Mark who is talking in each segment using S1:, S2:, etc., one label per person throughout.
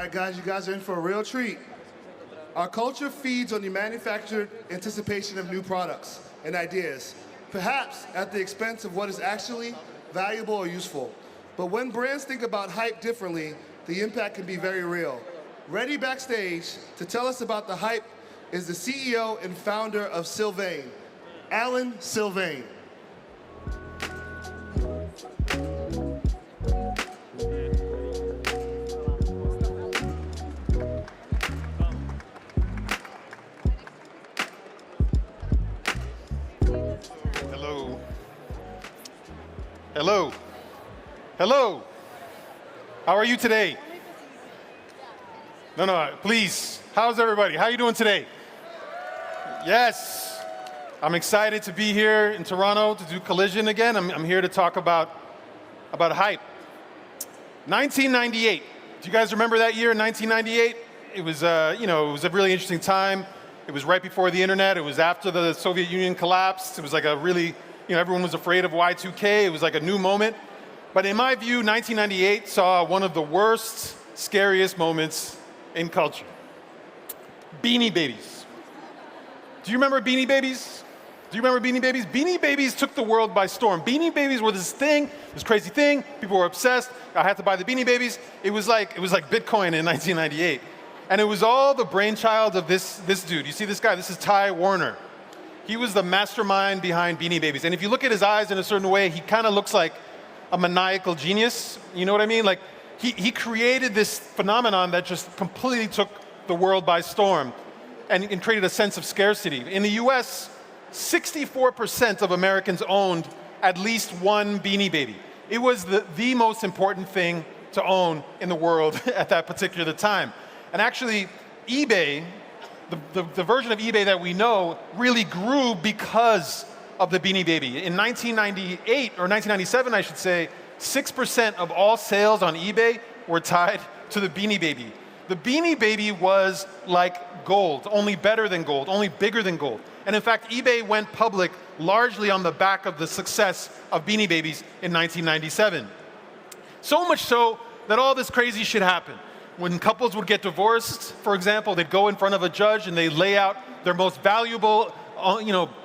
S1: right, guys, you guys are in for a real treat. Our culture feeds on the manufactured anticipation of new products and ideas, perhaps at the expense of what is actually valuable or useful. But when brands think about hype differently, the impact can be very real. Ready backstage to tell us about the hype is the CEO and founder of SYLVAIN, Alain Sylvain.
S2: Hello. Hello. How are you today? No, please. How's everybody? How are you doing today? Yes. I'm excited to be here in Toronto to do Collision again. I'm here to talk about hype. 1998. Do you guys remember that year, 1998? It was, it was a really interesting time. It was right before the internet. It was after the Soviet Union collapsed. It was like a really, everyone was afraid of Y2K. It was like a new moment. But in my view, 1998 saw one of the worst, scariest moments in culture. Beanie Babies. Do you remember Beanie Babies? Do you remember Beanie Babies? Beanie Babies took the world by storm. Beanie Babies were this thing, this crazy thing. People were obsessed. I had to buy the Beanie Babies. It was like Bitcoin in 1998. And it was all the brainchild of this dude. You see this guy? This is Ty Warner. He was the mastermind behind Beanie Babies. And if you look at his eyes in a certain way, he kind of looks like a maniacal genius. You know what I mean? Like he created this phenomenon that just completely took the world by storm and created a sense of scarcity. In the US, 64% of Americans owned at least one Beanie Baby. It was the most important thing to own in the world at that particular time. And actually, eBay, the version of eBay that we know, really grew because of the Beanie Baby. In 1998, or 1997, I should say, 6% of all sales on eBay were tied to the Beanie Baby. The Beanie Baby was like gold, only better than gold, only bigger than gold. And in fact, eBay went public largely on the back of the success of Beanie Babies in 1997. So much so that all this crazy shit happened. When couples would get divorced, for example, they'd go in front of a judge and they lay out their most valuable,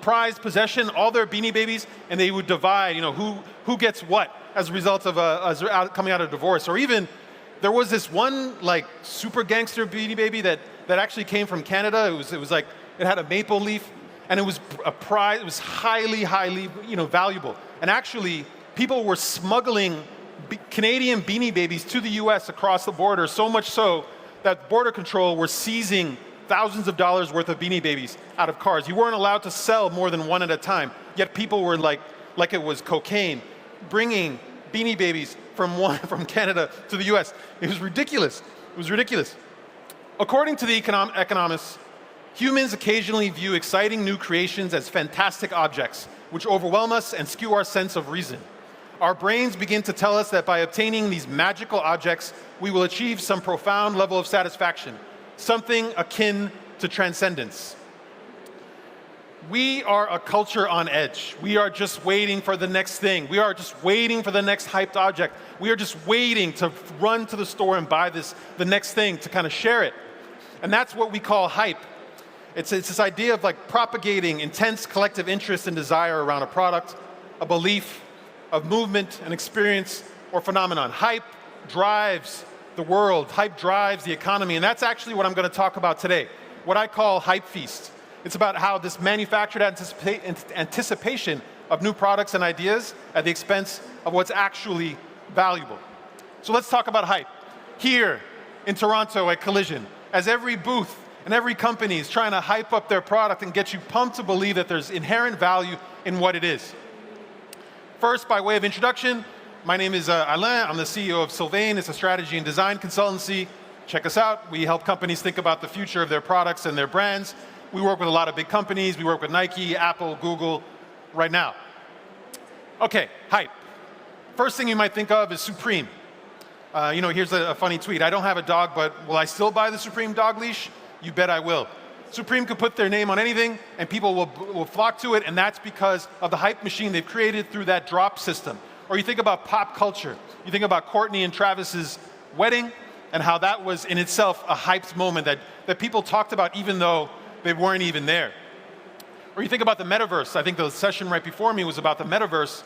S2: prized possession, all their Beanie Babies, and they would divide, who gets what as a result of coming out of divorce. Or even there was this one like super gangster Beanie Baby that actually came from Canada. It was like it had a maple leaf, and it was a prize. It was highly valuable. And actually, people were smuggling Canadian Beanie Babies to the US across the border, so much so that Border Control were seizing thousands of dollars worth of Beanie Babies out of cars. You weren't allowed to sell more than one at a time, yet people were like it was cocaine, bringing Beanie Babies from Canada to the US. It was ridiculous. It was ridiculous. According to the economists, humans occasionally view exciting new creations as fantastic objects, which overwhelm us and skew our sense of reason. Our brains begin to tell us that by obtaining these magical objects, we will achieve some profound level of satisfaction, something akin to transcendence. We are a culture on edge. We are just waiting for the next thing. We are just waiting for the next hyped object. We are just waiting to run to the store and buy the next thing to kind of share it. And that's what we call hype. It's this idea of like propagating intense collective interest and desire around a product, a belief, of movement, an experience, or phenomenon. Hype drives the world. Hype drives the economy. And that's actually what I'm going to talk about today, what I call HypeFeast. It's about how this manufactured anticipation of new products and ideas at the expense of what's actually valuable. So let's talk about hype. Here in Toronto at Collision, as every booth and every company is trying to hype up their product and get you pumped to believe that there's inherent value in what it is. First, by way of introduction, my name is Alain. I'm the CEO of SYLVAIN. It's a strategy and design consultancy. Check us out. We help companies think about the future of their products and their brands. We work with a lot of big companies. We work with Nike, Apple, Google, right now. Okay, hype. First thing you might think of is Supreme. Here's a funny tweet. I don't have a dog, but will I still buy the Supreme dog leash? You bet I will. Supreme could put their name on anything, and people will flock to it, and that's because of the hype machine they've created through that drop system. Or you think about pop culture. You think about Courtney and Travis's wedding. and how that was in itself a hyped moment that people talked about even though they weren't even there. Or you think about the metaverse. I think the session right before me was about the metaverse.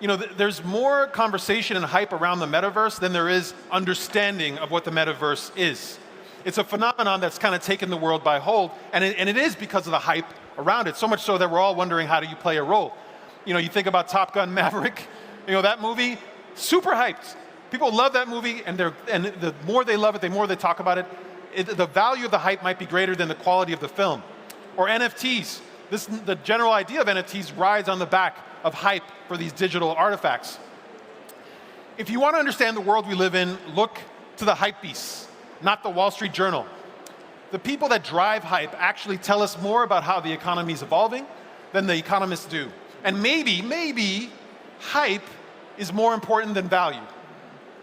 S2: You know, there's more conversation and hype around the metaverse than there is understanding of what the metaverse is. It's a phenomenon that's kind of taken the world by hold, and it is because of the hype around it, so much so that we're all wondering, how do you play a role? You know, you think about Top Gun Maverick, you know, that movie, super hyped. People love that movie, and the more they love it, the more they talk about it. The value of the hype might be greater than the quality of the film. Or NFTs. The general idea of NFTs rides on the back of hype for these digital artifacts. If you want to understand the world we live in, look to the HypeFeast, not the Wall Street Journal. The people that drive hype actually tell us more about how the economy is evolving than the economists do. And maybe hype is more important than value.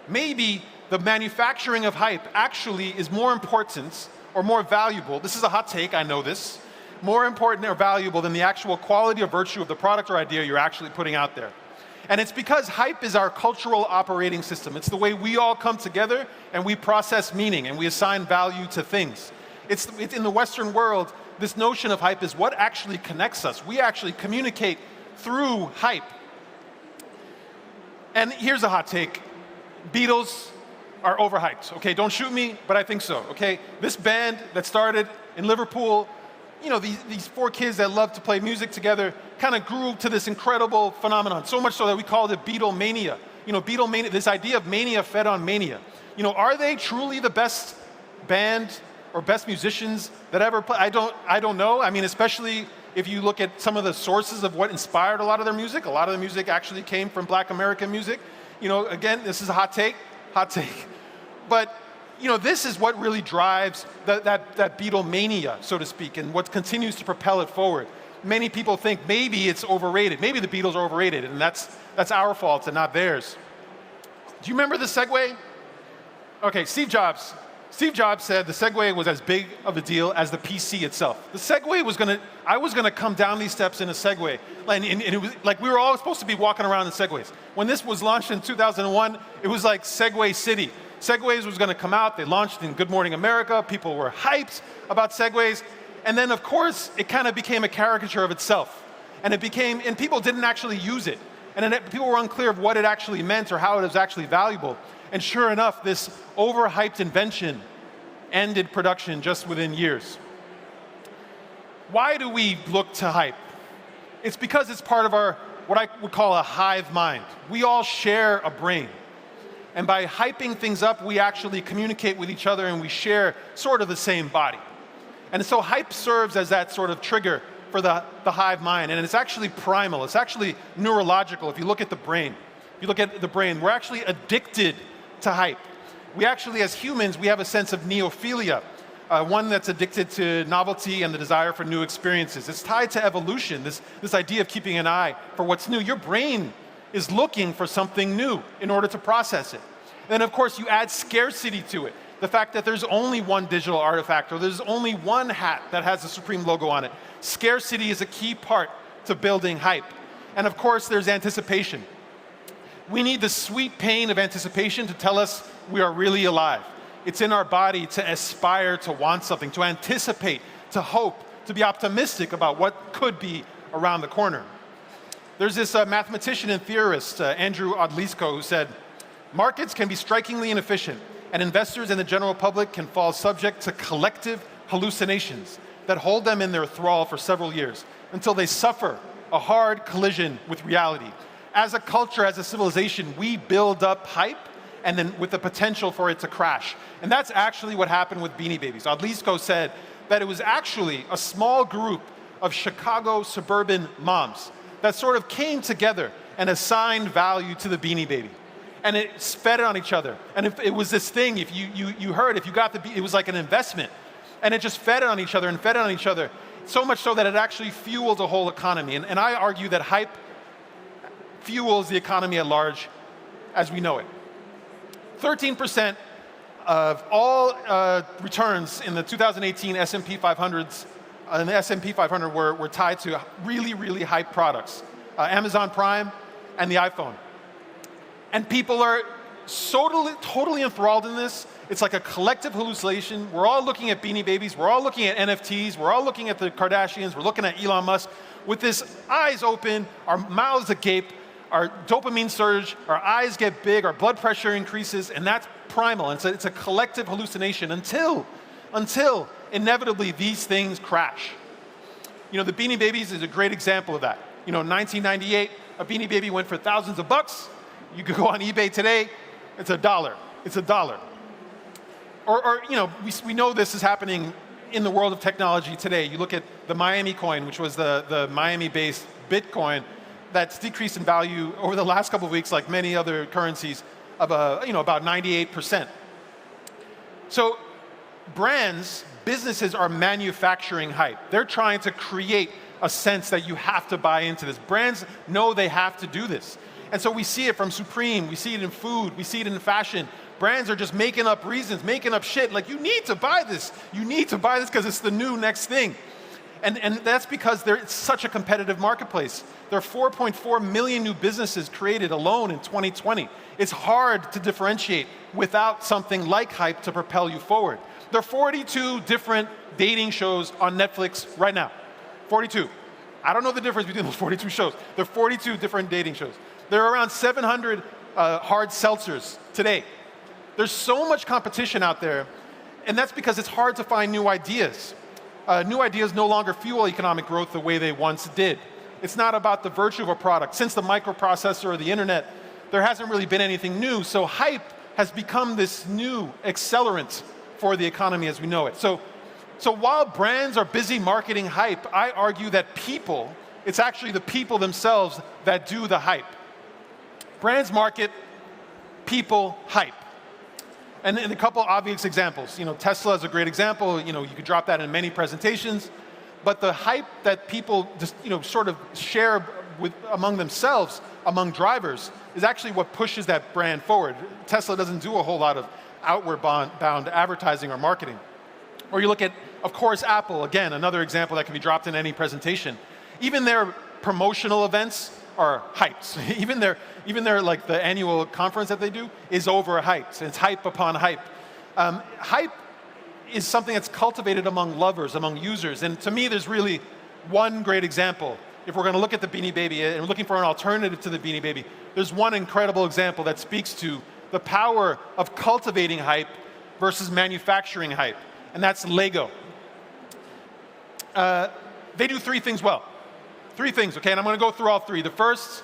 S2: Maybe the manufacturing of hype actually is more important or more valuable. This is a hot take, I know this. More important or valuable than the actual quality or virtue of the product or idea you're actually putting out there. And it's because hype is our cultural operating system. It's the way we all come together and we process meaning and we assign value to things. It's in the Western world, this notion of hype is what actually connects us. We actually communicate through hype. And here's a hot take. Beatles are overhyped. Okay, don't shoot me, but I think so. Okay, this band that started in Liverpool, you know, these four kids that love to play music together kind of grew to this incredible phenomenon, so much so that we called it Beatlemania. You know, Beatlemania, this idea of mania fed on mania. You know, are they truly the best band or best musicians that ever play? I don't know. I mean, especially if you look at some of the sources of what inspired a lot of their music. A lot of the music actually came from Black American music. You know, again, this is a hot take. But you know, this is what really drives that Beatlemania, so to speak, and what continues to propel it forward. Many people think maybe it's overrated. Maybe the Beatles are overrated, and that's our fault and not theirs. Do you remember the Segway? Okay, Steve Jobs said the Segway was as big of a deal as the PC itself. The Segway I was gonna come down these steps in a Segway, and it was like we were all supposed to be walking around in Segways. When this was launched in 2001, it was like Segway City. Segways was going to come out. They launched in Good Morning America. People were hyped about Segways. And then, of course, it kind of became a caricature of itself. And people didn't actually use it. And then people were unclear of what it actually meant or how it was actually valuable. And sure enough, this overhyped invention ended production just within years. Why do we look to hype? It's because it's part of what I would call a hive mind. We all share a brain. And by hyping things up, we actually communicate with each other and we share sort of the same body. And so hype serves as that sort of trigger for the hive mind. And it's actually primal. It's actually neurological. If you look at the brain, we're actually addicted to hype. We actually, as humans, we have a sense of neophilia, one that's addicted to novelty and the desire for new experiences. It's tied to evolution, this idea of keeping an eye for what's new. Your brain is looking for something new in order to process it. And then, of course, you add scarcity to it. The fact that there's only one digital artifact or there's only one hat that has the Supreme logo on it. Scarcity is a key part to building hype. And of course, there's anticipation. We need the sweet pain of anticipation to tell us we are really alive. It's in our body to aspire to want something, to anticipate, to hope, to be optimistic about what could be around the corner. There's this mathematician and theorist, Andrew Odlyzko, who said, markets can be strikingly inefficient, and investors and the general public can fall subject to collective hallucinations that hold them in their thrall for several years until they suffer a hard collision with reality. As a culture, as a civilization, we build up hype and then with the potential for it to crash. And that's actually what happened with Beanie Babies. Odlyzko said that it was actually a small group of Chicago suburban moms that sort of came together and assigned value to the Beanie Baby. And it fed on each other. And if it was this thing, if you heard, if you got it was like an investment. And it just fed on each other and fed on each other, so much so that it actually fueled a whole economy. And I argue that hype fuels the economy at large as we know it. 13% of all returns in the 2018 S&P 500s, and the S&P 500 were tied to really, really hype products. Amazon Prime and the iPhone. And people are totally enthralled in this. It's like a collective hallucination. We're all looking at Beanie Babies. We're all looking at NFTs. We're all looking at the Kardashians. We're looking at Elon Musk with this eyes open, our mouths agape, our dopamine surge, our eyes get big, our blood pressure increases, and that's primal. And so it's a collective hallucination until inevitably these things crash. You know, the Beanie Babies is a great example of that. You know, in 1998, a Beanie Baby went for thousands of bucks. You could go on eBay today, it's $1. It's $1. Or you know, we know this is happening in the world of technology today. You look at the Miami coin, which was the Miami-based Bitcoin, that's decreased in value over the last couple of weeks, like many other currencies, of about 98%. So brands, businesses are manufacturing hype. They're trying to create a sense that you have to buy into this. Brands know they have to do this. And so we see it from Supreme, we see it in food, we see it in fashion. Brands are just making up reasons, making up shit, like you need to buy this. You need to buy this because it's the new next thing. And that's because it's such a competitive marketplace. There are 4.4 million new businesses created alone in 2020. It's hard to differentiate without something like hype to propel you forward. There are 42 different dating shows on Netflix right now. 42. I don't know the difference between those 42 shows. There are 42 different dating shows. There are around 700 hard seltzers today. There's so much competition out there, and that's because it's hard to find new ideas. New ideas no longer fuel economic growth the way they once did. It's not about the virtue of a product. Since the microprocessor or the internet, there hasn't really been anything new, so hype has become this new accelerant for the economy as we know it. So while brands are busy marketing hype, I argue that it's actually the people themselves that do the hype. Brands market, people hype. And a couple obvious examples. You know, Tesla is a great example. You know, you could drop that in many presentations. But the hype that people just, sort of share among themselves, among drivers, is actually what pushes that brand forward. Tesla doesn't do a whole lot of outward bound advertising or marketing. Or you look at, of course, Apple, again, another example that can be dropped in any presentation. Even their promotional events are hyped. even their like the annual conference that they do is overhyped. It's hype upon hype. Hype is something that's cultivated among lovers, among users. And to me, there's really one great example. If we're going to look at the Beanie Baby and we're looking for an alternative to the Beanie Baby, there's one incredible example that speaks to the power of cultivating hype versus manufacturing hype, and that's Lego. They do three things well. Three things, okay, and I'm going to go through all three. The first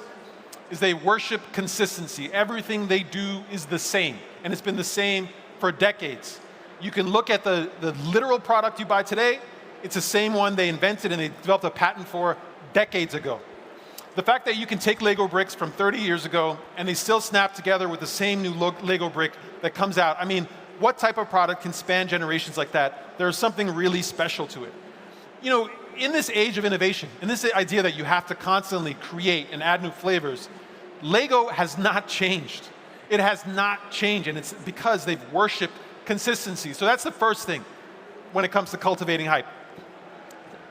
S2: is they worship consistency. Everything they do is the same, and it's been the same for decades. You can look at the literal product you buy today, it's the same one they invented and they developed a patent for decades ago. The fact that you can take Lego bricks from 30 years ago and they still snap together with the same new Lego brick that comes out, I mean, what type of product can span generations like that? There's something really special to it. You know, in this age of innovation, in this idea that you have to constantly create and add new flavors, Lego has not changed. It has not changed, and it's because they've worshipped consistency. So that's the first thing when it comes to cultivating hype.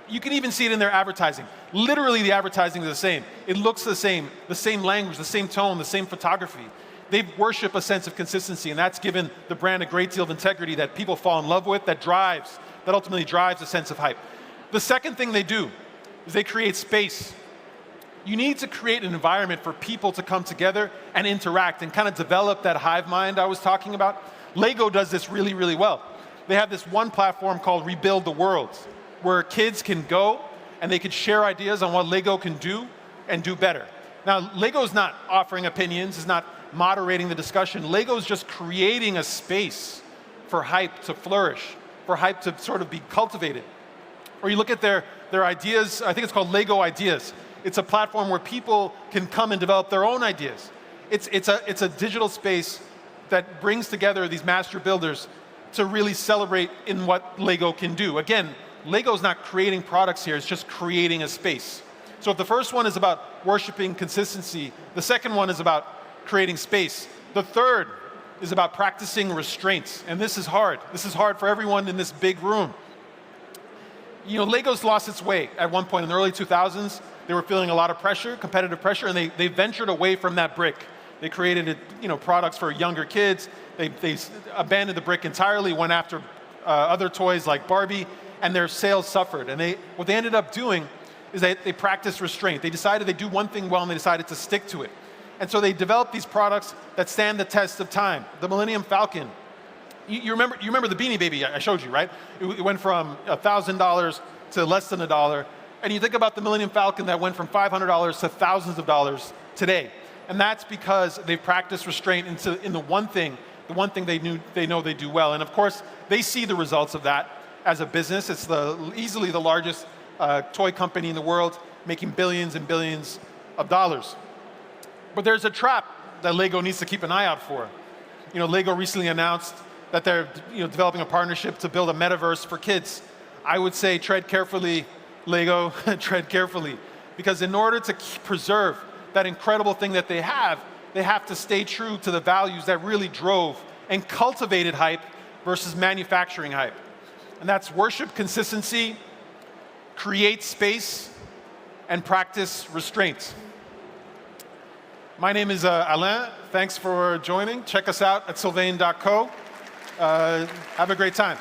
S2: You can even see it in their advertising. Literally, the advertising is the same. It looks the same language, the same tone, the same photography. They worship a sense of consistency, and that's given the brand a great deal of integrity that people fall in love with, that ultimately drives a sense of hype. The second thing they do is they create space. You need to create an environment for people to come together and interact and kind of develop that hive mind I was talking about. Lego does this really, really well. They have this one platform called Rebuild the World, where kids can go and they can share ideas on what Lego can do and do better. Now, Lego's not offering opinions, it's not moderating the discussion. Lego's just creating a space for hype to flourish, for hype to sort of be cultivated. Or you look at their ideas, I think it's called Lego Ideas. It's a platform where people can come and develop their own ideas. It's a digital space that brings together these master builders to really celebrate in what Lego can do. Again, Lego's not creating products here, it's just creating a space. So if the first one is about worshiping consistency, the second one is about creating space. The third is about practicing restraints, and this is hard. This is hard for everyone in this big room. You know, Lego's lost its way at one point in the early 2000s. They were feeling a lot of pressure, competitive pressure, and they ventured away from that brick. They created products for younger kids. They abandoned the brick entirely, went after other toys like Barbie, and their sales suffered. And what they ended up doing is they practiced restraint. They decided they do one thing well, and they decided to stick to it. And so they developed these products that stand the test of time. The Millennium Falcon. You remember the Beanie Baby I showed you, right? It went from $1,000 to less than $1. And you think about the Millennium Falcon that went from $500 to thousands of dollars today. And that's because they've practiced restraint in the one thing they know they do well. And of course, they see the results of that as a business. It's easily the largest toy company in the world, making billions and billions of dollars. But there's a trap that Lego needs to keep an eye out for. Lego recently announced that they're developing a partnership to build a metaverse for kids. I would say tread carefully, Lego, tread carefully. Because in order to preserve that incredible thing that they have to stay true to the values that really drove and cultivated hype versus manufacturing hype. And that's worship consistency, create space, and practice restraint. My name is Alain. Thanks for joining. Check us out at sylvain.co. Have a great time.